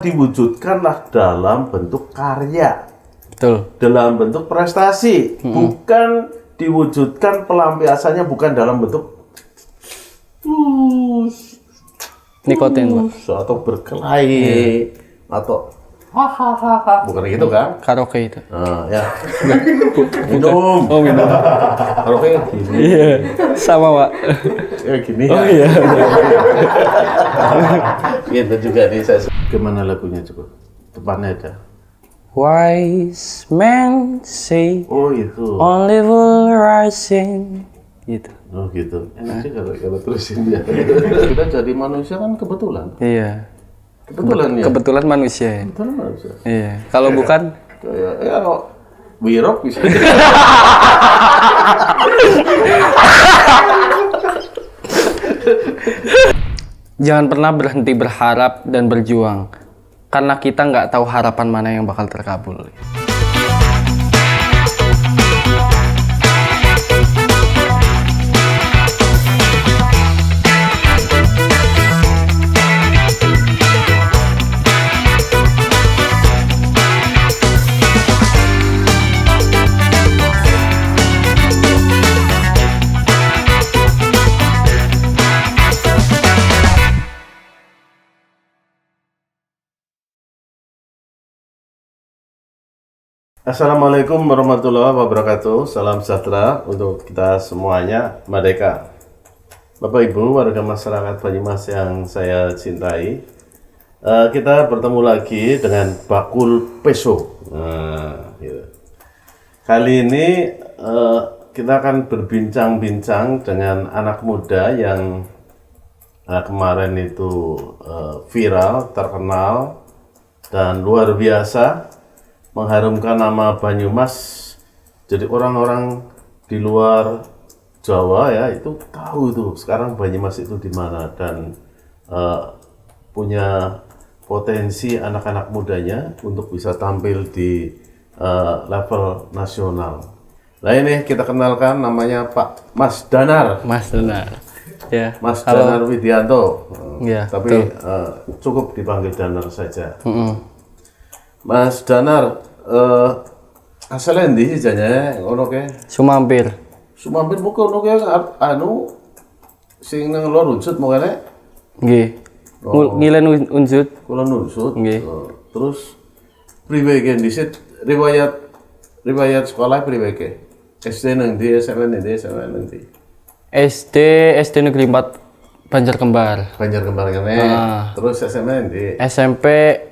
diwujudkanlah dalam bentuk karya, Betul. dalam bentuk prestasi, bukan diwujudkan pelampiasannya bukan dalam bentuk Nikotin, Pak. atau berkelahi atau hahaha, bukan gitu kan? Karaoke itu. Ya. Minum. Oh, minum. Karaoke gini. Iya. Sama, Pak. Ya gini. Oh Ya. iya. Gitu juga nih saya. Gimana lagunya coba? Depannya ada. Wise men say Oh itu. only will rising. Gitu. Oh gitu. Enak sih kalau terusin ya. Kita jadi manusia kan kebetulan. Iya. Kebetulan ya. Kebetulan manusia ya. Kebetulan manusia. Iya. Kalau bukan Ya kalau wirok bisa. jangan pernah berhenti berharap dan berjuang. Karena kita nggak tahu harapan mana yang bakal terkabul. Assalamualaikum warahmatullahi wabarakatuh. Salam sejahtera untuk kita semuanya. Merdeka. Bapak Ibu warga masyarakat Banyumas yang saya cintai, kita bertemu lagi dengan Bakul Peso. Gitu. Kali ini kita akan berbincang-bincang dengan anak muda yang kemarin itu viral, terkenal, dan luar biasa mengharumkan nama Banyumas. Jadi orang-orang di luar Jawa ya itu tahu tuh sekarang Banyumas itu di mana, dan punya potensi anak-anak mudanya untuk bisa tampil di level nasional. Nah ini kita kenalkan, namanya Pak Mas Danar. Mas Danar. Ya. Mas Danar Widianto. Ya, tapi cukup dipanggil Danar saja. Mas Danar, asalnya ndi sih jane ngono ke? Sumampir. Sumampir bukan ngono ke anu sing nang lor unsut mongane? Nggih. Ngilen unsut. Kula nunsut. Nggih. Terus priwe ke disit riwayat sekolah priwe ke? SD nang ndi, SMP nang ndi, SMA nang ndi? SD Negeri 4 Banjarkembar. Banjarkembar kene. Terus SMA nang ndi? SMP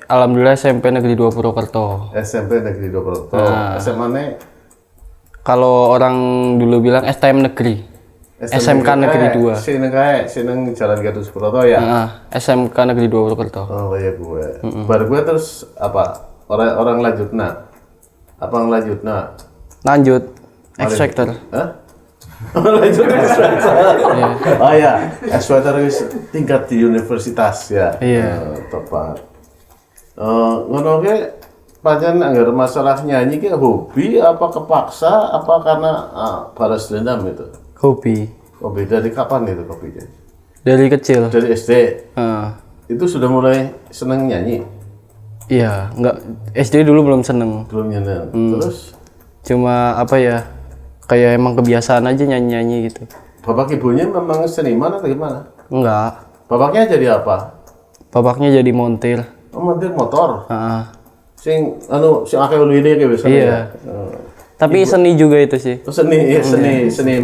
alhamdulillah SMP Negeri 2 Purwokerto. SMP Negeri 2 Purwokerto. SMA-ne Kalau orang dulu bilang STM Negeri. SMK Negeri 2. Sing Jalan Gatot Subroto ya. SMK Negeri 2 Purwokerto. Oh kayak gue. Baru gue terus apa? Orang lanjutna. Apa ngelanjutna? Lanjut. X-Factor. Hah? Lanjut X-Factor. Oh ya, X-Factor itu tingkat di universitas ya. Iya. Tepat. Ngono ke pancen anggar masalah nyanyi ke hobi apa kepaksa apa karena balas dendam itu? Hobi. Hobi dari kapan itu hobinya? Dari kecil. Dari SD. Itu sudah mulai seneng nyanyi? Iya, enggak. SD dulu belum seneng. Belum nyanyi. Terus? Cuma apa ya? Kayak emang kebiasaan aja nyanyi-nyanyi gitu. Bapak ibunya memang seniman atau gimana? Enggak. Bapaknya jadi apa? Bapaknya jadi montir. Oh, montir motor. Sing akeh ulune ke biasanya. Iya. Tapi seni juga itu sih. Seni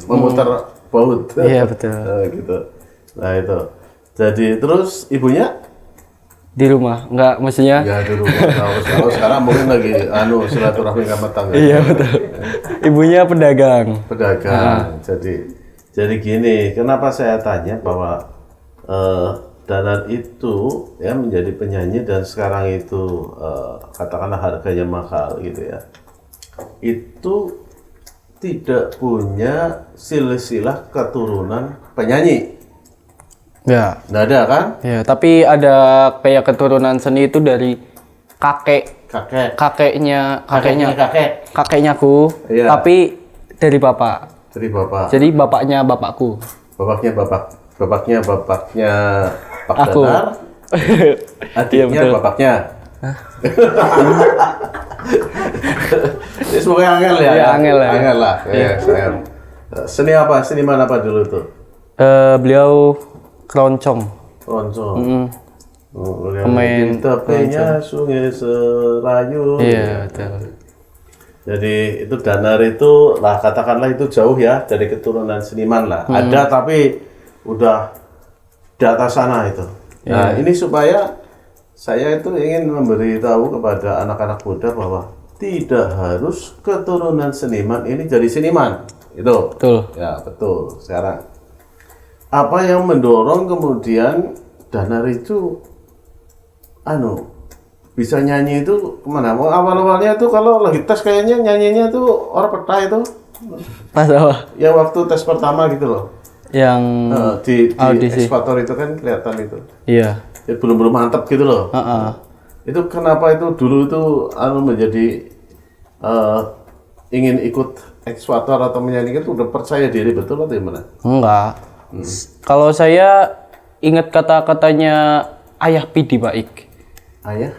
memutar baut. Iya, betul. Gitu. Nah itu. Jadi terus ibunya Di rumah, enggak maksudnya? ya di rumah. Kalau sekarang mungkin lagi silaturahmi sama tetangga. Iya, betul. Ibunya pedagang. Jadi gini, kenapa saya tanya bahwa Danar itu ya menjadi penyanyi dan sekarang itu katakanlah harganya mahal gitu ya. Itu tidak punya silsilah keturunan penyanyi. Ya. Nggak ada kan? Ya, tapi ada kayak keturunan seni itu dari kakeknya aku, Iya. tapi dari bapak. Dari bapak. Jadi bapaknya bapakku. Bapaknya Pak Aku. Danar, Adiknya, betul. bapaknya. Ini semoga angel ya. Iya, angel lah. Angel lah. Yes, angel. Seni apa? Seniman apa dulu tuh? Beliau keroncong. Roncong. Pemain Tapenya Sungai Serayu. Iya, betul. Jadi itu Danar itu lah katakanlah itu jauh ya dari keturunan seniman lah. Ada tapi udah di atas sana itu. Nah ini supaya saya itu ingin memberitahu kepada anak-anak muda bahwa tidak harus keturunan seniman ini jadi seniman. Itu. Betul. Ya betul. Sekarang apa yang mendorong kemudian Danar itu bisa nyanyi itu kemana? Awal-awalnya tuh kalau lagi tes kayaknya nyanyinya tuh orang peta itu. Pas apa? Ya waktu tes pertama gitu loh. Yang Di audisi. ekskavator itu kan kelihatan itu. Iya. Ya, belum mantap gitu loh. Itu kenapa itu dulu itu menjadi ingin ikut ekskavator atau menyanyikan itu udah percaya diri betul atau gimana? Enggak. Kalau saya ingat kata-katanya Ayah Pidi Baik. Ayah?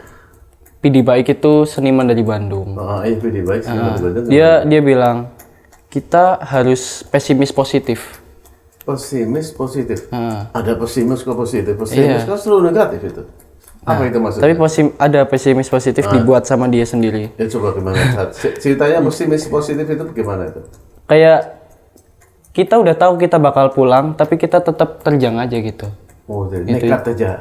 Pidi Baik itu seniman dari Bandung. Ayah Pidi Baik sih. Dia bilang kita harus pesimis positif. Pesimis positif. Heeh. Ada pesimis ke positif. Pesimis kan selalu negatif itu. Apa itu maksudnya? Tapi ada pesimis positif dibuat sama dia sendiri. Ya coba gimana? Ceritanya pesimis positif itu bagaimana itu? Kayak kita udah tahu kita bakal pulang, tapi kita tetap terjang aja gitu. Oh, jadi nekat aja.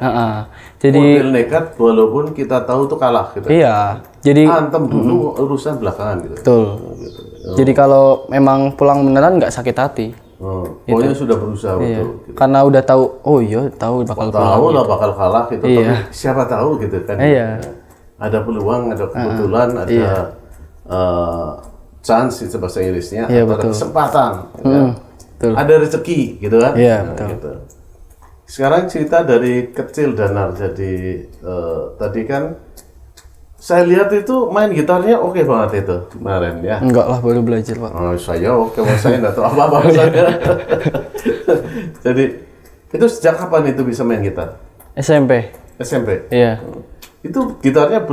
Jadi Model nekat walaupun kita tahu tuh kalah gitu. iya. Jadi Antem dulu urusan belakangan gitu. betul. Jadi kalau memang pulang beneran nggak sakit hati. Pokoknya sudah berusaha betul. Gitu. Karena udah tahu, oh iya tahu bakal pulang. Tahu lah bakal kalah gitu, tapi siapa tahu gitu kan. Iya. Ada peluang, ada kebetulan, ada chance itu bahasa Inggrisnya, Iya, atau ada betul. kesempatan, gitu kan. Betul. Ada rezeki gitu kan. Iya, betul. Gitu. Sekarang cerita dari kecil Danar, jadi tadi kan saya lihat itu main gitarnya oke banget itu kemarin ya. Enggak lah, baru belajar Pak. Oh, saya oke, saya nggak tahu apa-apa saya. Jadi itu sejak kapan itu bisa main gitar? SMP. SMP. Iya. Itu gitarnya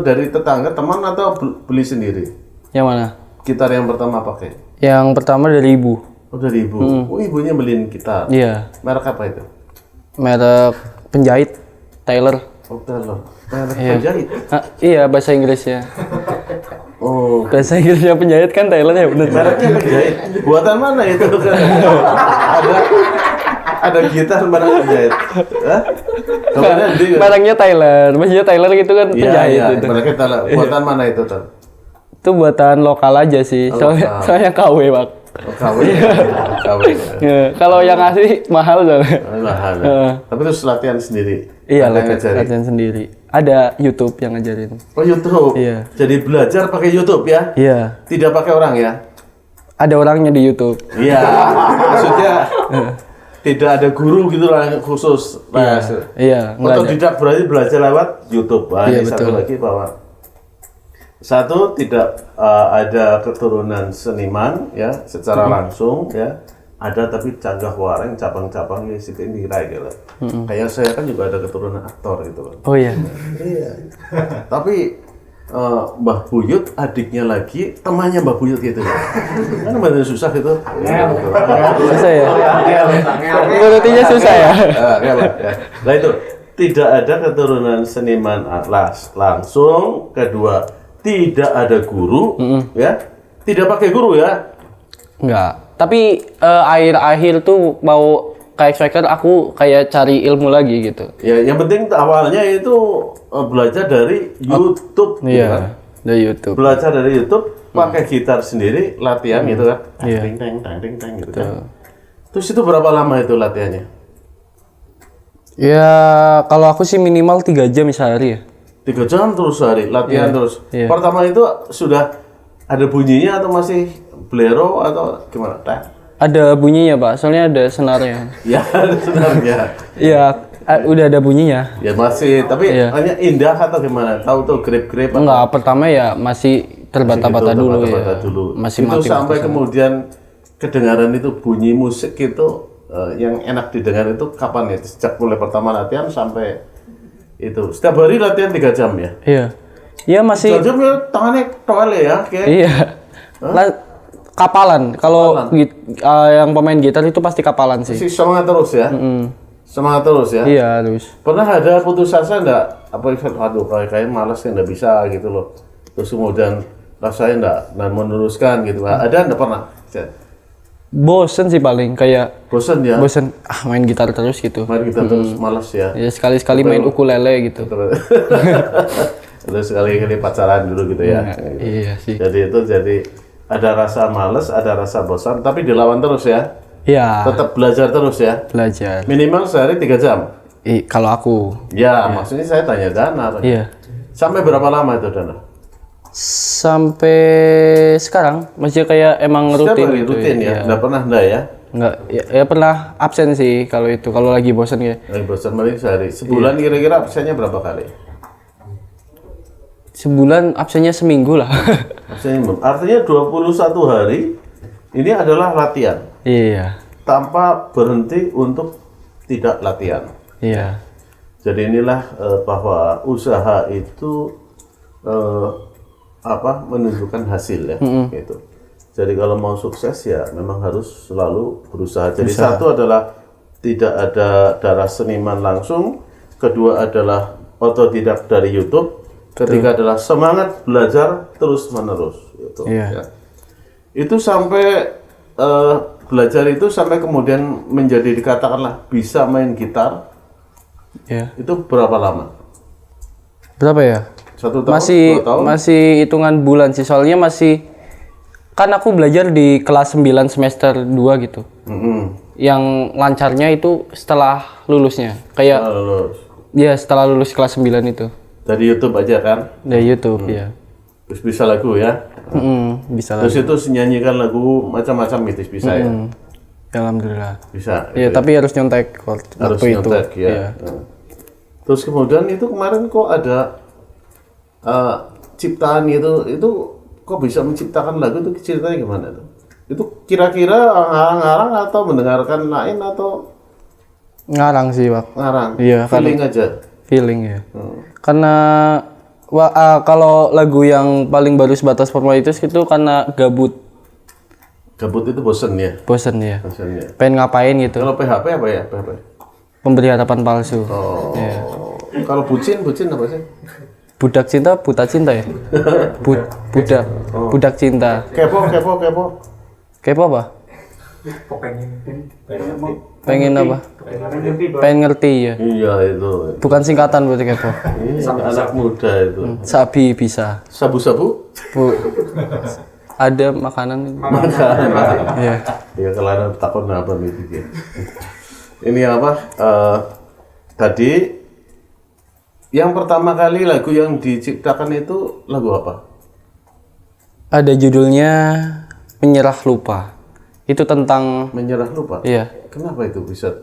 dari tetangga teman atau beli sendiri? Yang mana? Gitar yang pertama pakai? Yang pertama dari ibu. Oh dari ibu. Oh ibunya beliin gitar. Iya. Merek apa itu? Merek penjahit Taylor. Oh Taylor. Merek penjahit. Iya, bahasa Inggrisnya. Oh. Bahasa Inggrisnya penjahit kan Taylor ya benar. Mereknya penjahit. Buatan mana itu? ada gitar merek penjahit. Hah? Barangnya Taylor. Maksudnya Taylor gitu kan penjahit Iya, itu. mereknya Taylor. Buatan mana itu tuh? Itu buatan lokal aja sih. Soalnya KW, Pak. Oh, KW. KW. Ya, kalau yang asli mahal soalnya. Mahal. Tapi terus latihan sendiri. Iya, Ada yang ngajarin? latihan sendiri. Ada YouTube yang ngajarin. Oh YouTube. Iya. Jadi belajar pakai YouTube ya? Iya. Tidak pakai orang ya? Ada orangnya di YouTube. Iya. Maksudnya tidak ada guru gitu lah khusus. Iya, enggak ada. Otodidak berarti belajar lewat YouTube. Iya, Ini satu betul. lagi bahwa satu tidak ada keturunan seniman ya secara langsung ya. Ada tapi canggah wareng cabang-cabang ya sih ini gitu. Kayak saya kan juga ada keturunan aktor gitu loh. Oh iya. Iya. Tapi Mbah Buyut adiknya lagi temannya Mbah Buyut gitu. Kan benar susah gitu. Susah ya? Ngurutinya susah ya? Nah itu tidak ada keturunan seniman langsung. Kedua tidak ada guru ya. Tidak pakai guru ya. Enggak. Tapi akhir-akhir tuh mau kayak striker aku kayak cari ilmu lagi gitu. Ya yang penting awalnya itu belajar dari YouTube gitu kan. Iya. Dari YouTube. Belajar dari YouTube pakai gitar sendiri latihan gitu kan. Iya. Teng gitu kan. Terus itu berapa lama itu latihannya? Ya kalau aku sih minimal 3 jam sehari ya. 3 jam terus sehari latihan terus. Iya. Pertama itu sudah ada bunyinya atau masih bolero atau gimana? Ada bunyinya Pak, soalnya ada senarnya. Ya sebenarnya. Iya, udah ada bunyinya. Ya masih, tapi Iya. hanya indah atau gimana? Tahu tuh grip-grip? Enggak, pertama ya masih terbata-bata dulu ya. Dulu. Masih itu mati. sampai kemudian kedengaran itu bunyi musik itu yang enak didengar itu kapan ya? Sejak mulai pertama latihan sampai Itu setiap hari latihan 3 jam ya. Iya. Iya masih. 3 jam ya tangannya toel ya, kayak. Iya. Kapalan. Kalau yang pemain gitar itu pasti kapalan sih. Masih semangat terus ya. Semangat terus ya. Iya terus. Pernah ada putus asa enggak? Apa aduh kayak malas ya enggak bisa gitu loh. Terus kemudian rasanya enggak meneruskan gitu. Ada enggak pernah? Bosen sih paling kayak. Bosen ya. Bosen main gitar terus gitu. Main gitar terus malas ya. Ya sekali-sekali main ukulele gitu. Terus sekali-kali pacaran dulu gitu ya. Iya sih. Jadi ada rasa males, ada rasa bosan, tapi dilawan terus ya. Iya. Tetap belajar terus ya. Belajar. Minimal sehari 3 jam. Kalau aku. Ya, maksudnya saya tanya Dana. Iya. Sampai berapa lama itu Dana? Sampai sekarang masih kayak emang Setiap rutin hari gitu. rutin ya. Nggak pernah enggak ya? Enggak, ya pernah absen sih kalau itu, kalau lagi bosan ya. Lagi bosan paling sehari. Sebulan kira-kira absennya berapa kali? Sebulan absennya seminggu lah. Absennya artinya 21 hari ini adalah latihan. Iya. Tanpa berhenti untuk tidak latihan. Iya. Jadi inilah bahwa usaha itu menunjukkan hasil ya, gitu. Jadi kalau mau sukses ya memang harus selalu berusaha. Jadi satu adalah tidak ada darah seniman langsung, kedua adalah otodidak dari YouTube, ketiga adalah semangat belajar terus menerus. Gitu, Iya. ya. Itu sampai belajar itu sampai kemudian menjadi dikatakanlah bisa main gitar. Iya. Itu berapa lama? Berapa ya? 1 tahun? Masih 2 tahun? masih hitungan bulan sih, soalnya masih kan aku belajar di kelas 9 semester 2 gitu. Yang lancarnya itu setelah lulusnya. Kayak Lulus. ya setelah lulus kelas 9 itu. Dari YouTube aja kan? Dari YouTube ya. Terus bisa lagu ya? Bisa lah. Terus itu nyanyikan lagu macam-macam gitu bisa ya? Alhamdulillah. Bisa. Iya, tapi harus nyontek waktu Harus itu. nyontek ya. Iya. Terus kemudian itu kemarin kok ada ciptaan itu kok bisa menciptakan lagu itu ceritanya gimana tuh? Itu kira-kira ngarang-ngarang atau mendengarkan lain atau Ngarang sih, Pak. ngarang? Iya, Feeling aja. Feeling ya. Karena kalau lagu yang paling baru sebatas formalitas itu karena gabut, Gabut itu bosen ya? bosen ya. Bosen ya. Pengen ngapain gitu. Kalau PHP apa ya? PHP. Pemberi harapan palsu. Oh. Kalau bucin apa sih? Budak cinta, buta cinta ya? Budak cinta. Kepo. Kepo apa? Pengen apa? Pengen ngerti ya. Iya itu. Bukan singkatan berarti kepo. Ini anak muda itu. Sabi bisa. Sabu-sabu? Bu. Ada makanan. Iya. Ya kalau ada takut apa gitu ya. Ini apa? Tadi yang pertama kali lagu yang diciptakan itu lagu apa? Ada judulnya Menyerah Lupa. Itu tentang Menyerah Lupa. iya. Kenapa itu bisa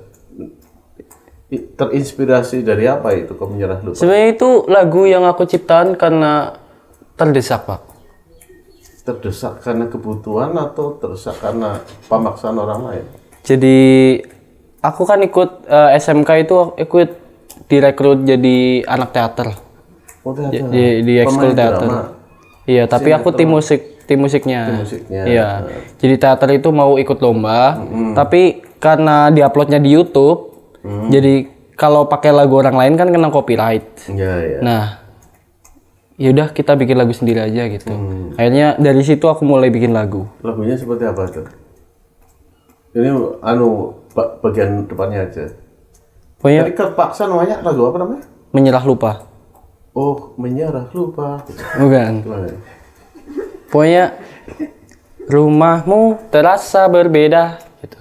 terinspirasi dari apa itu kok Menyerah Lupa? Sebenarnya itu lagu yang aku ciptakan karena terdesak, Pak. Terdesak karena kebutuhan atau terdesak karena pemaksaan orang lain? Jadi aku kan ikut SMK itu ikut direkrut jadi anak teater. Oh, teater. Di ekskul teater. Iya, tapi aku tim musiknya. Tim musiknya. Iya. Jadi teater itu mau ikut lomba, tapi karena diuploadnya di YouTube, jadi kalau pakai lagu orang lain kan kena copyright. Iya. Nah, yaudah kita bikin lagu sendiri aja gitu. Akhirnya dari situ aku mulai bikin lagu. Lagunya seperti apa tuh? Ini bagian depannya aja. Pokoknya Tadi kepaksa namanya lagu apa namanya? Menyerah Lupa. Oh, Menyerah Lupa. Bukan. Gimana? Pokoknya rumahmu terasa berbeda gitu.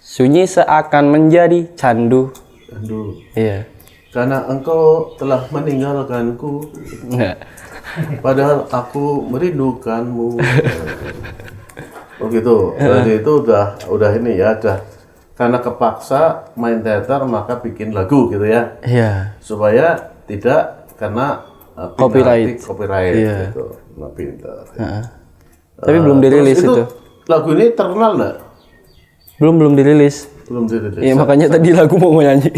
Sunyi seakan menjadi candu. Aduh. Iya. Karena engkau telah meninggalkanku, Enggak. padahal aku merindukanmu. Oh gitu. Jadi itu udah ini ya, udah karena kepaksa main teater maka bikin lagu gitu ya, Iya. supaya tidak kena Copyright. copyright Iya. gitu. Nah, pintar. Tapi belum dirilis Terus itu. lagu ini terkenal nggak? Belum dirilis. Belum dirilis. Iya, makanya tadi lagu mau nyanyi.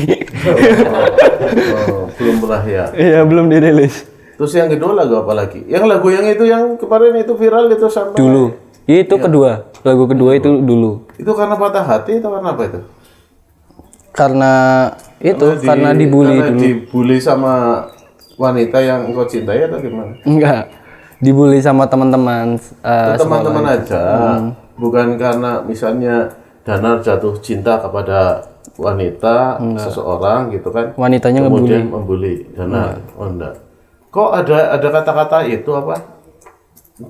Belum pernah ya. Iya, belum dirilis. Terus yang kedua lagu apa lagi? Yang lagu yang itu yang kemarin itu viral itu sampai Dulu. Itu kedua. Lagu kedua itu dulu. Itu karena patah hati atau karena apa itu? Karena itu karena dibully karena dulu. Dibully sama wanita yang engkau cintai atau gimana? Enggak. Dibully sama teman-teman Teman-teman aja. Bukan karena misalnya Danar jatuh cinta kepada wanita seseorang gitu kan. wanitanya Kemudian membuli Danar. Oh enggak. Kok ada kata-kata itu apa?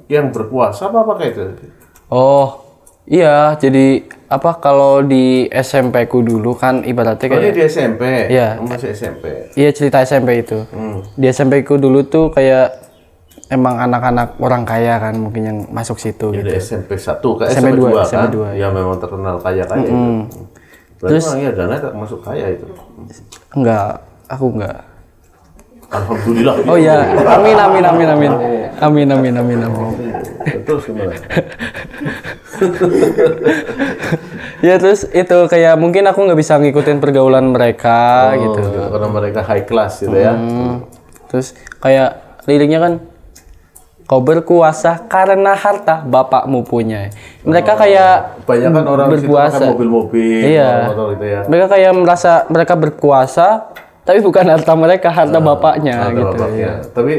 Yang berkuasa apa kayak itu? Oh, iya. Jadi apa kalau di SMP ku dulu kan ibaratnya Oh, ini kayak di SMP. Iya. Masih SMP. iya cerita SMP itu. Di SMP ku dulu tuh kayak emang anak-anak orang kaya kan mungkin yang masuk situ Di gitu. SMP 1 ke SMP SMP 2 SMP kan? 2, Ya memang terkenal kaya-kaya itu. Berarti Terus- memang ya Dana masuk kaya itu. Enggak, aku enggak. Alhamdulillah. Oh iya, amin amin amin amin. Amin amin amin amin. Terus gimana? Ya terus itu kayak mungkin aku nggak bisa ngikutin pergaulan mereka gitu. Karena mereka high class gitu ya. Terus kayak liriknya kan kau berkuasa karena harta bapakmu punya. Mereka kayak Banyak kan orang di situ berkuasa. pakai mobil-mobil, Iya. motor gitu ya. Mereka kayak merasa mereka berkuasa, tapi bukan harta mereka, harta bapaknya Ada gitu. bapaknya. Tapi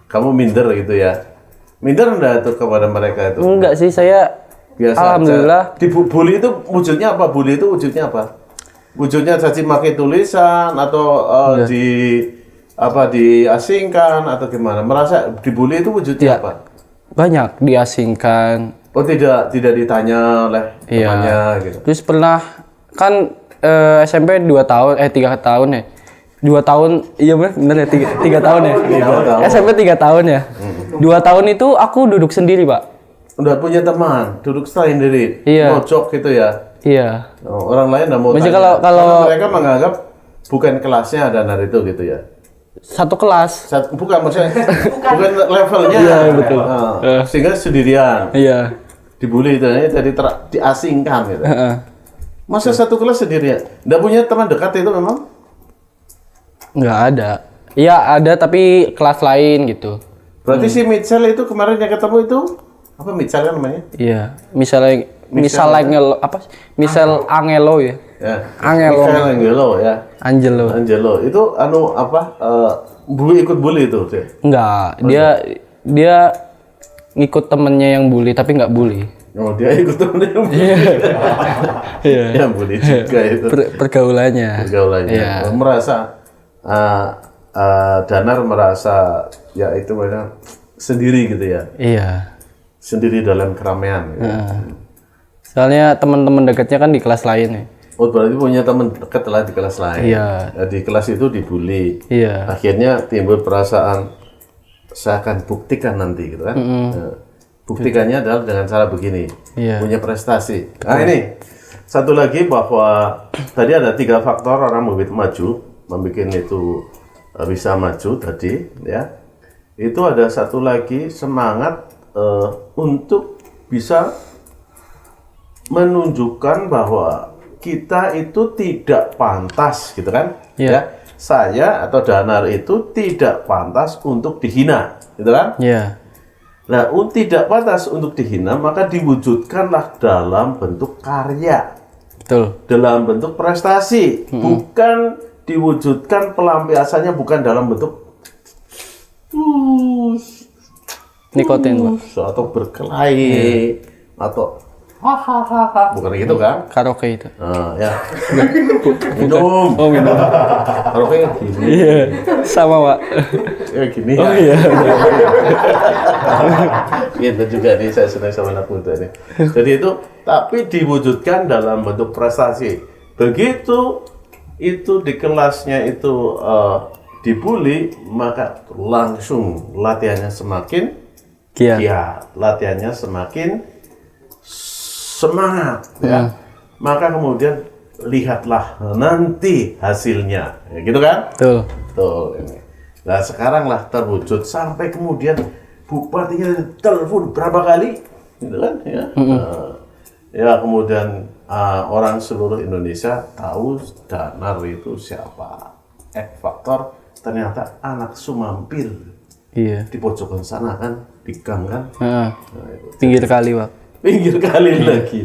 kamu minder gitu ya. Minder enggak tuh kepada mereka itu? Enggak sih, saya Biasa alhamdulillah. aja. Bully itu wujudnya apa? Bully itu wujudnya apa? Wujudnya caci maki tulisan atau diasingkan atau gimana? Merasa dibully itu wujudnya apa? Banyak diasingkan. Oh tidak ditanya oleh Iya. temannya gitu. Terus pernah kan SMP 2 tahun 3 tahun ya. 2 tahun, iya bener ya 3 tahun ya. tahun. SMP 3 tahun ya. 2 tahun itu aku duduk sendiri, Pak. Udah punya teman, duduk sendiri, Iya. mojok gitu ya. Iya. Oh, orang lain nggak mau Maksudnya tanya. kalau- Karena mereka menganggap bukan kelasnya Danar itu gitu ya. Satu kelas. Bukan maksudnya bukan levelnya. Iya, betul. Nah, sehingga sendirian Iya. dibully itu jadi diasingkan gitu. Heeh. Masa satu kelas sendirian? Nggak punya teman dekat itu memang? Nggak ada. Iya ada tapi kelas lain gitu. Berarti si Mitchell itu kemarin yang ketemu itu apa Mitchell kan namanya? Iya. Misalnya apa? Misal Angelo ya. Ya. Angelo. Angelo ya. Angelo. Angelo itu ikut bully itu sih. Enggak, dia ngikut temennya yang bully tapi nggak bully. Oh dia ikut temennya yang bully. Iya. Yang bully juga itu. Pergaulannya. Pergaulannya. Iya. Merasa Danar merasa ya itu mereka sendiri gitu ya. Iya. Sendiri dalam keramaian. Gitu. Soalnya teman-teman dekatnya kan di kelas lain ya. Oh berarti punya teman dekat lah di kelas lain. Iya. Ya, di kelas itu dibully. Iya. Akhirnya timbul perasaan saya akan buktikan nanti gitu kan. Nah, buktikannya adalah dengan cara begini. Iya. Punya prestasi. Nah ini satu lagi bahwa tadi ada 3 faktor orang membuat maju, membuat itu bisa maju tadi ya. Itu ada satu lagi semangat untuk bisa menunjukkan bahwa kita itu tidak pantas gitu kan. Iya. Ya. Saya atau Danar itu tidak pantas untuk dihina, gitu kan? Iya. Nah, tidak pantas untuk dihina, maka diwujudkanlah dalam bentuk karya, Betul. dalam bentuk prestasi, bukan diwujudkan pelampiasannya bukan dalam bentuk Nikotin, Pak. atau berkelahi atau hahaha, bukan gitu kan? Karaoke itu. Nah, ya. Minum. Oh, minum. Kalau kayak gini. Iya. Sama, Pak. Ya gini. Oh iya. Gitu juga nih saya senang sama anak muda nih. Jadi itu tapi diwujudkan dalam bentuk prestasi. Begitu itu di kelasnya itu dibully, maka langsung latihannya semakin giat, latihannya semakin semangat ya. Maka kemudian lihatlah nanti hasilnya. Ya, gitu kan? Betul. Tuh ini. Nah sekarang lah terwujud sampai kemudian bupatinya telepon berapa kali, gitu kan? Ya, ya kemudian orang seluruh Indonesia tahu Danar itu siapa. X Factor ternyata anak Sumampir. Iya. Di pojokan sana kan, di gang kan. Heeh. Pinggir kali, Pak. Pinggir kali lagi.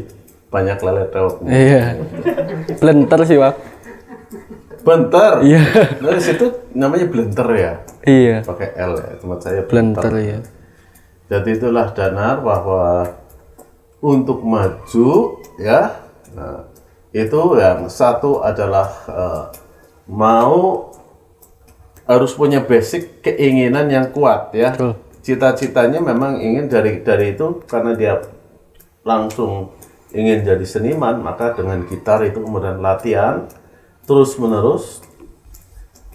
Banyak lelet lewat. Iya. Blenter sih, Pak. Bentar. Iya. Nah, situ namanya blenter ya. Iya. Pakai L ya, tempat saya Blenter ya. Jadi itulah Danar bahwa untuk maju ya. Nah, itu yang satu adalah mau harus punya basic keinginan yang kuat ya. Betul. Cita-citanya memang ingin dari itu karena dia langsung ingin jadi seniman, maka dengan gitar itu kemudian latihan terus menerus.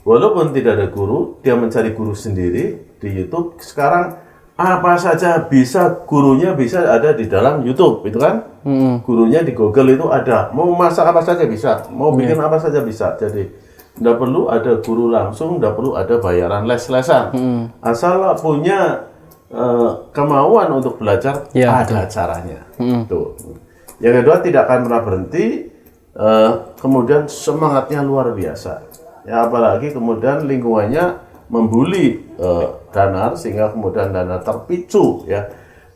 Walaupun tidak ada guru, dia mencari guru sendiri di YouTube. Sekarang apa saja bisa, gurunya bisa ada di dalam YouTube, itu kan? Gurunya di Google itu ada. Mau masak apa saja bisa, mau bikin apa saja bisa. Jadi tidak perlu ada guru langsung, tidak perlu ada bayaran les-lesan. Asal punya kemauan untuk belajar, Ya, ada caranya. Tuh. Yang kedua, tidak akan pernah berhenti. Kemudian semangatnya luar biasa. Ya, apalagi kemudian lingkungannya membuli Danar sehingga kemudian Danar terpicu ya.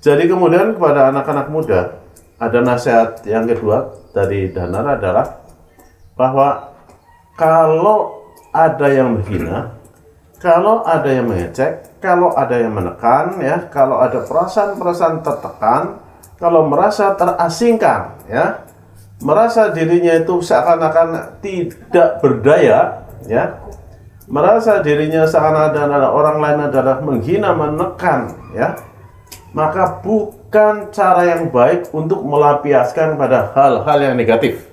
Jadi kemudian kepada anak-anak muda ada nasihat yang kedua dari Danar adalah bahwa kalau ada yang menghina, kalau ada yang mengecek, kalau ada yang menekan ya, kalau ada perasaan-perasaan tertekan, kalau merasa terasingkan ya, merasa dirinya itu seakan-akan tidak berdaya ya, merasa dirinya seakan-akan orang lain adalah menghina, menekan ya, maka bukan cara yang baik untuk melampiaskan pada hal-hal yang negatif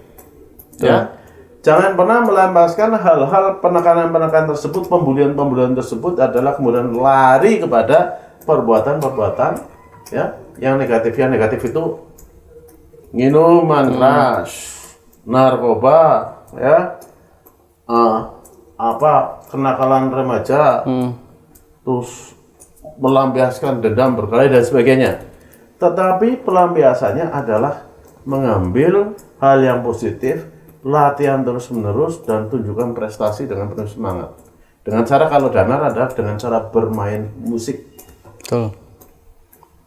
ya. Jangan pernah melampiaskan hal-hal penekanan-penekanan tersebut, pembulian-pembulian tersebut adalah kemudian lari kepada perbuatan-perbuatan ya yang negatif. Yang negatif itu minuman keras, narkoba ya, kenakalan remaja, terus melampiaskan dendam berkelahi dan sebagainya. Tetapi pelampiasannya adalah mengambil hal yang positif, latihan terus-menerus dan tunjukkan prestasi dengan penuh semangat. Dengan cara, kalau Danar adalah dengan cara bermain musik. Betul.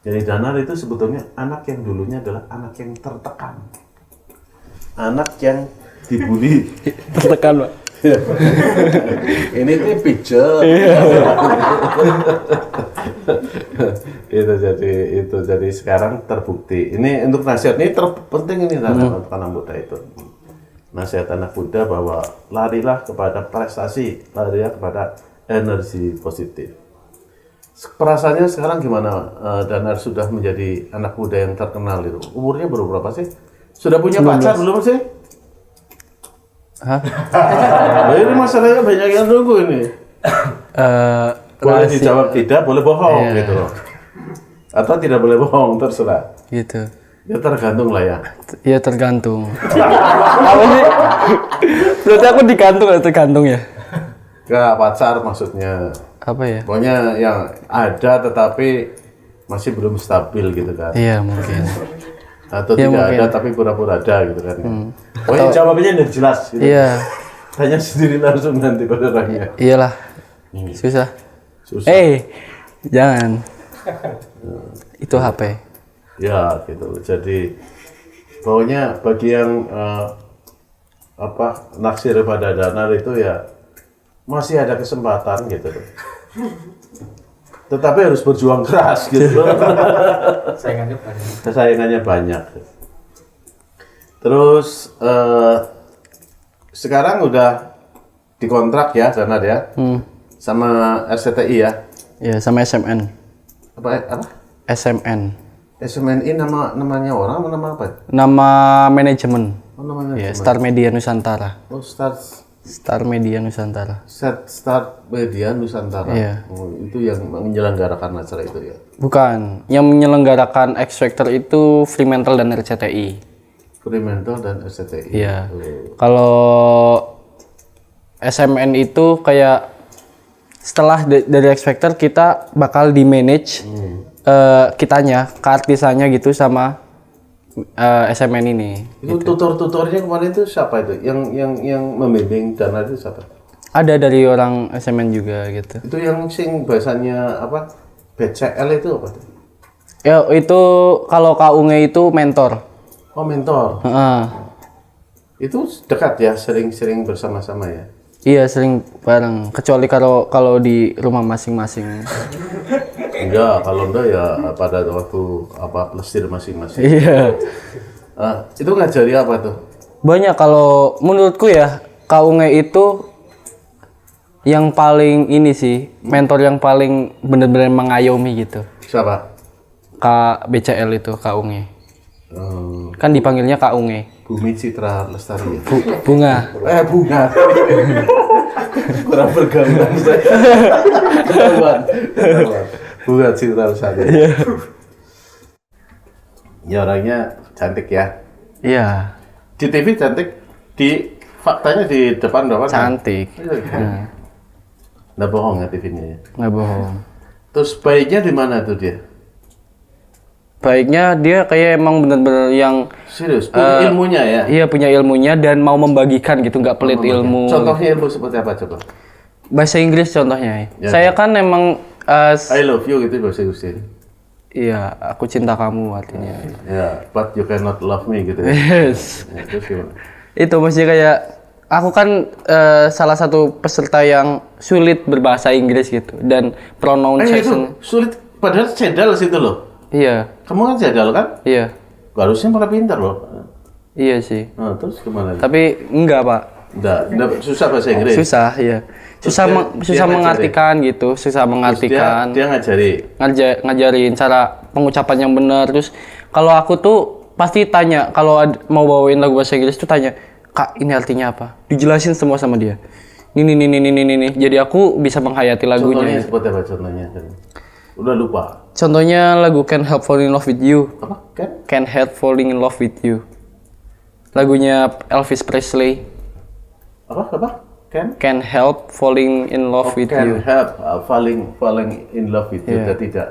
Jadi Danar itu sebetulnya anak yang dulunya adalah anak yang tertekan, anak yang dibully. Tertekan, Pak. Ini tuh picture. itu jadi sekarang terbukti. Ini untuk nasihat ini terpenting ini untuk anak muda itu. Nasihat anak muda bahwa larilah kepada prestasi, larilah kepada energi positif. Perasaannya sekarang gimana? Danar sudah menjadi anak muda yang terkenal itu. Umurnya berapa sih? Sudah punya 19. pacar belum sih? Hah? Nah, ini masalahnya banyak yang nunggu ini. Boleh dijawab tidak, boleh bohong gitu loh. Atau tidak boleh bohong, terserah. Gitu. Ya tergantung lah ya. Ya tergantung. Apa sih? Berarti aku digantung atau tergantung ya? Ke pacar maksudnya. Apa ya? Pokoknya yang ada tetapi masih belum stabil gitu kan. Iya mungkin. Atau Ya, tidak mungkin. ada tapi pura-pura ada gitu kan. Pokoknya jawabannya udah jelas gitu. Iya. Tanya sendiri langsung nanti pada orangnya. Iyalah. Susah. Susah. Jangan. Itu HP. Ya gitu. Jadi pokoknya bagi yang naksir pada Danar itu ya masih ada kesempatan gitu loh. Tetapi harus berjuang keras gitu. Saingannya banyak. Terus sekarang udah dikontrak ya Danar ya, sama RCTI ya. Ya sama SMN. Apa? SMN. SMNI namanya orang atau nama apa? Nama manajemen. Oh, namanya Ya, Star Media Nusantara. Oh, Star Media Nusantara. Star Media Nusantara. Iya. Oh, itu yang menyelenggarakan acara itu ya. Bukan, yang menyelenggarakan X Factor itu Fremantle dan RCTI. Fremantle dan RCTI. Iya. Oh. Kalau SMN itu kayak setelah dari X Factor kita bakal di manage kitanya, keartisannya gitu sama SMN ini. Itu tutor-tutornya kemarin itu siapa itu? Yang membimbing Dana itu siapa? Ada dari orang SMN juga gitu. Itu yang sing bahasanya apa? BCL itu apa tuh? Ya itu kalau KUNG itu mentor. Oh, mentor. Heeh. Itu dekat ya, sering-sering bersama-sama ya. Iya sering bareng. Kecuali kalau di rumah masing-masing. Enggak, kalau enggak ya pada waktu apa plesir masing-masing. Iya. Itu ngajari apa tuh? Banyak kalau menurutku ya KUNG itu yang paling ini sih mentor yang paling benar-benar mengayomi gitu. Siapa? BCL itu KUNG. Hmm, Kan dipanggilnya KUNG. Bumi Citra Lestari. Ya? Bunga. Bunga. Kurang bergabung saya. Ketahuan. Bunga Citra Lestari. Ya orangnya cantik ya. Iya. Di TV cantik, di faktanya di depan doang. Cantik. Nggak bohong ya TV-nya ya. Nggak bohong. Terus baiknya di mana tuh dia? Baiknya dia kayak emang bener-bener yang Serius, punya ilmunya ya? iya punya ilmunya dan mau membagikan gitu, nggak pelit ilmu. Contohnya ilmu seperti apa coba? Bahasa Inggris contohnya. Ya, Saya kan emang I love you gitu bahasa Inggris. iya, aku cinta kamu artinya. Ya, but you cannot love me gitu ya. Yes. Ya, terus gimana? Itu maksudnya kayak aku kan salah satu peserta yang sulit berbahasa Inggris gitu dan pronunciation. Itu sulit, padahal cedal situ loh. Iya, Kamu kan cedal kan? iya. Harusnya malah pintar loh. Iya sih. Nah, terus gimana? Tapi enggak, Pak. Nggak, susah bahasa Inggris. Susah, iya. Susah susah mengartikan gitu, susah mengartikan. Dia ngajari. Ngajarin cara pengucapan yang benar. Terus kalau aku tuh pasti tanya kalau mau bawain lagu bahasa Inggris tuh tanya, "Kak, ini artinya apa?" Dijelasin semua sama dia. Ini. Jadi aku bisa menghayati Contohnya lagunya. seperti apa contohnya? Udah lupa. Contohnya lagu Can't Help Falling in Love with You. Apa? Kan? Can't Help Falling in Love with You. Lagunya Elvis Presley. Apa? Can? Can't Help Falling in Love with Can You. help falling in love with you. Yeah. Dia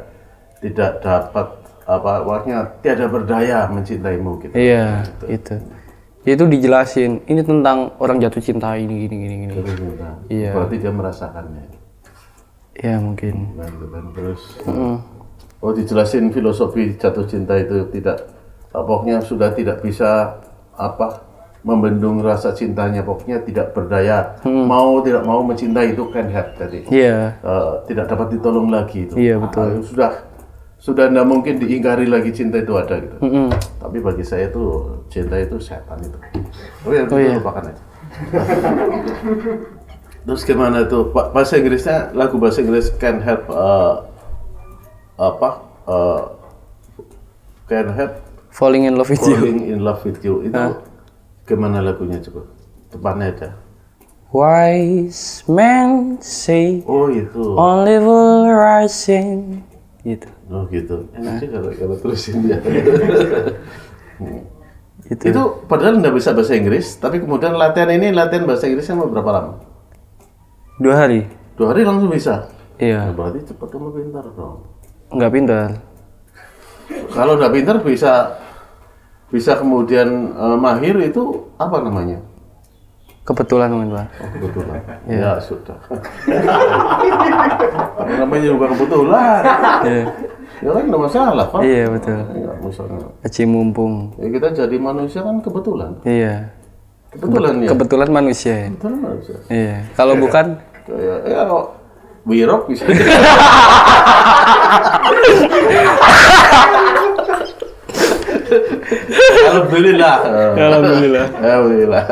tidak dapat waknya tiada berdaya mencintaimu gitu. Iya, itu. Itu dijelasin. Ini tentang orang jatuh cinta ini gini. Iya. Berarti dia merasakannya. Ya mungkin. Dan terus dijelasin filosofi jatuh cinta itu pokoknya sudah tidak bisa membendung rasa cintanya, pokoknya tidak berdaya, tidak mau mencintai itu can help tadi. Iya. Tidak dapat ditolong lagi itu. Iya, betul. Sudah tidak mungkin diingkari lagi cinta itu ada gitu. Tapi bagi saya itu cinta itu setan itu. Itu lupakan aja. Terus gimana tuh bahasa Inggrisnya, lagu bahasa Inggris can help can help Falling in Love with You. falling in love with you itu gimana lagunya coba? Depannya ada. Wise men say Oh itu. only will rising. Gitu. Oh gitu. Enak sih kalau terusin dia. Itu padahal nggak bisa bahasa Inggris, tapi kemudian latihan bahasa Inggrisnya mau berapa lama? 2 hari. 2 hari langsung bisa? Iya. Nah, berarti cepat kamu pintar dong. Nggak pintar. Kalau nggak pintar bisa kemudian mahir itu apa namanya? Kebetulan mungkin, Pak. Oh, kebetulan. Ya sudah. Namanya juga kebetulan. Iya. Ya kan nggak masalah, Pak. Iya, betul. Ya, masalah. Aci mumpung. Ya, kita jadi manusia kan kebetulan. Iya. Kebetulan ya. Kebetulan manusia ya. Kebetulan manusia. Iya. Kalau bukan Ya kalau wirok bisa. Alhamdulillah. Alhamdulillah.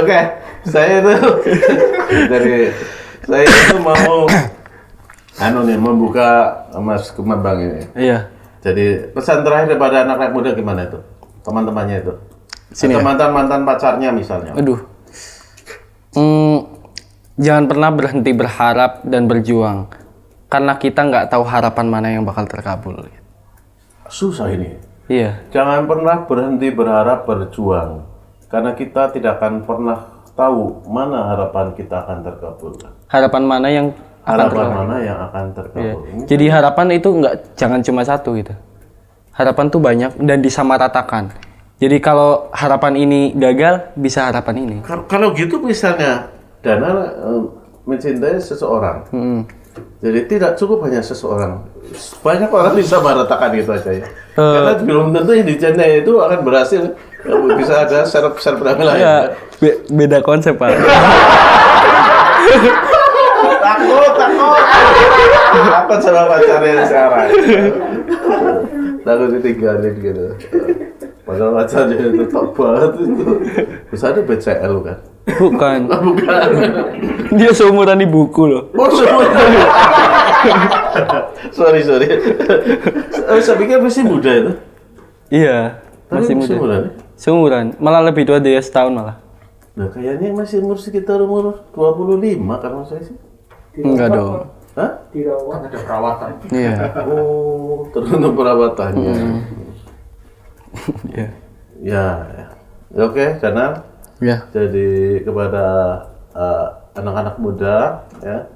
Oke, saya itu mau membuka Mas Kumabang ini. iya. Jadi pesan terakhir daripada anak-anak muda gimana itu? Teman-temannya itu. Sini atau ya? mantan-mantan pacarnya misalnya. Aduh. Jangan pernah berhenti berharap dan berjuang. Karena kita nggak tahu harapan mana yang bakal terkabul. Susah ini. Iya. Jangan pernah berhenti berharap berjuang. Karena kita tidak akan pernah tahu mana harapan kita akan terkabulkan. Harapan mana yang akan Harapan terkabul? mana yang akan terkabul. Iya. Ini Jadi harapan itu jangan cuma satu gitu. Harapan tuh banyak dan disamaratakan. Jadi kalau harapan ini gagal, bisa harapan ini. kalau gitu misalnya Dana mencintai seseorang. Jadi tidak cukup hanya seseorang. Banyak orang bisa meratakan gitu aja ya. Karena belum tentu yang dicintai itu akan berhasil. Bisa ada serap-serap lain. Ya, beda konsep, Pak. Takut sama pacarnya sekarang. Takut ditinggalin gitu. Padahal pacarnya itu top banget itu. Bisa ada BCL kan? Bukan. Bukan. Dia seumuran di buku loh. Oh, sorry. Saya pikir masih muda itu. Iya, Tapi masih muda. muda. Seumuran, malah lebih tua dia setahun malah. Nah, kayaknya masih umur sekitar umur 25 kan maksudnya sih. Enggak dong. Hah? Kan ada perawatan. Iya. Oh, tergantung perawatannya. Iya. Ya. Oke, Dana. Ya. Jadi kepada anak-anak muda, ya,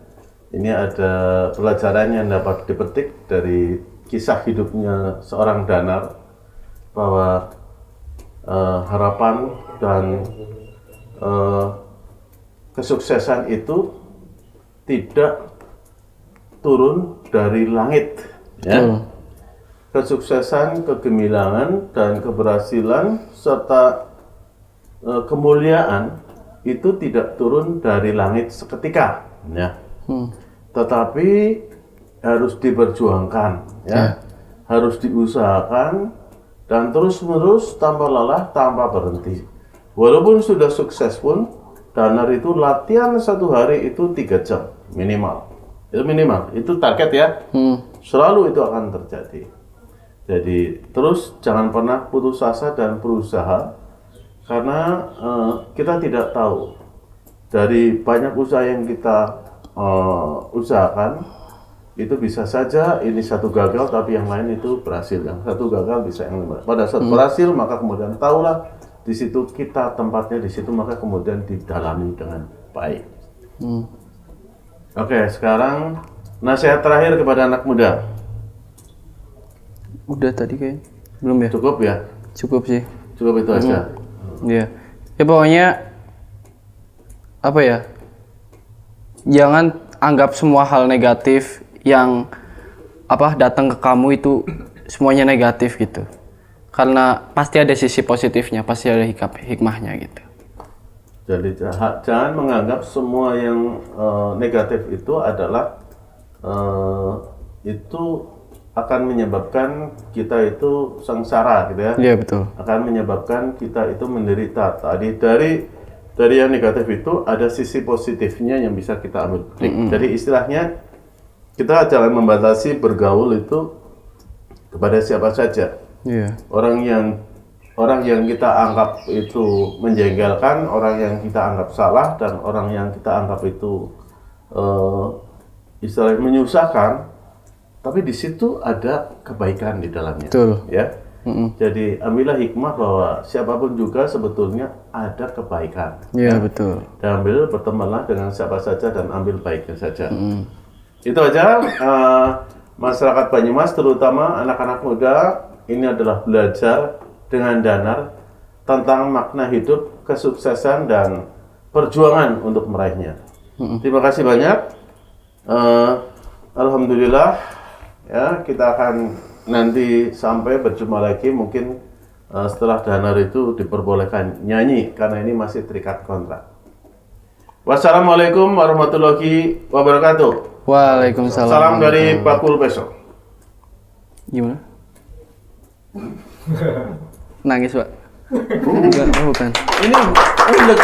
ini ada pelajaran yang dapat dipetik dari kisah hidupnya seorang Danar, bahwa harapan dan kesuksesan itu tidak turun dari langit, ya. Kesuksesan, kegemilangan, dan keberhasilan serta kemuliaan itu tidak turun dari langit seketika, ya. Tetapi harus diperjuangkan, ya. Harus diusahakan dan terus-menerus tanpa lelah, tanpa berhenti. Walaupun sudah sukses pun, Danar itu latihan satu hari itu 3 jam minimal. Itu minimal, itu target ya. Selalu itu akan terjadi. Jadi terus jangan pernah putus asa dan berusaha, karena kita tidak tahu dari banyak usaha yang kita usahakan, itu bisa saja ini satu gagal tapi yang lain itu berhasil. Yang satu gagal bisa yang lain. Pada saat berhasil maka kemudian tahulah di situ kita tempatnya di situ, maka kemudian didalami dengan baik. Oke, sekarang nasihat terakhir kepada anak muda. Udah tadi kayaknya. Belum ya? Cukup ya? Cukup sih. Cukup itu aja. Iya. Ya pokoknya apa ya? Jangan anggap semua hal negatif yang datang ke kamu itu semuanya negatif gitu. Karena pasti ada sisi positifnya, pasti ada hikmahnya gitu. Jadi jangan menganggap semua yang negatif itu adalah itu akan menyebabkan kita itu sengsara gitu ya. Iya betul. Akan menyebabkan kita itu menderita. Tadi dari yang negatif itu ada sisi positifnya yang bisa kita ambil. Jadi istilahnya kita jangan membatasi bergaul itu kepada siapa saja. Iya. Orang yang kita anggap itu menjengkelkan, orang yang kita anggap salah, dan orang yang kita anggap itu istilahnya menyusahkan, tapi di situ ada kebaikan di dalamnya. Betul. Ya. Jadi ambillah hikmah bahwa siapapun juga sebetulnya ada kebaikan. Iya betul. Dan bertemanlah dengan siapa saja dan ambil baiknya saja. Itu aja. Masyarakat Banyumas, terutama anak-anak muda, ini adalah belajar dengan Danar tentang makna hidup, kesuksesan, dan perjuangan untuk meraihnya. Terima kasih banyak. Alhamdulillah, ya, kita akan nanti sampai berjumpa lagi mungkin setelah Danar itu diperbolehkan nyanyi, karena ini masih terikat kontrak. Wassalamualaikum warahmatullahi wabarakatuh. Waalaikumsalam. Salam dari Bakul Besok. Gimana? Nangis, Pak? Enggak, bukan. Ini uleg.